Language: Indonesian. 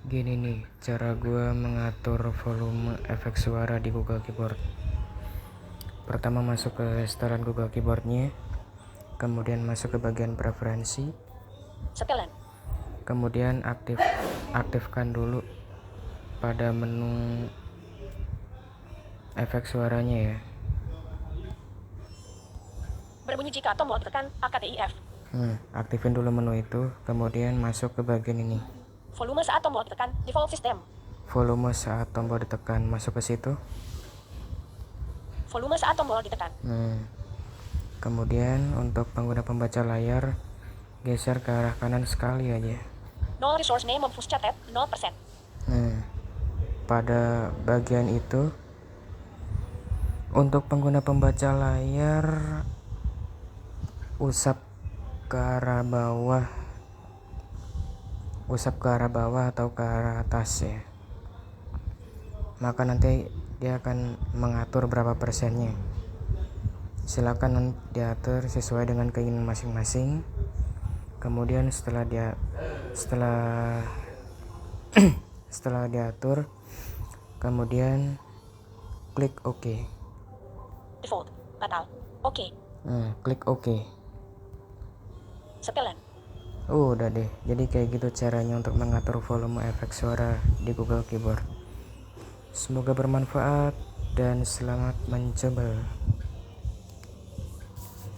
Gini nih cara gue mengatur volume efek suara di Google Keyboard. Pertama masuk ke setelan Google Keyboardnya, kemudian masuk ke bagian preferensi, setelan, kemudian aktifkan dulu pada menu efek suaranya ya. berbunyi jika tombol ditekan, AKTIF. Aktifin dulu menu itu, kemudian masuk ke bagian ini. Volume saat tombol ditekan, default system. Volume saat tombol ditekan, masuk ke situ. Volume saat tombol ditekan. Kemudian untuk pengguna pembaca layar, geser ke arah kanan sekali aja. No resource name of chatted, 0%. Pada bagian itu, untuk pengguna pembaca layar, usap ke arah bawah atau ke arah atas ya, maka nanti dia akan mengatur berapa persennya. Silakan diatur sesuai dengan keinginan masing-masing. Kemudian setelah diatur, kemudian klik OK. Default, batal, OK. Klik OK. Setelan. Udah deh, jadi kayak gitu caranya untuk mengatur volume efek suara di Google Keyboard. Semoga bermanfaat dan selamat mencoba.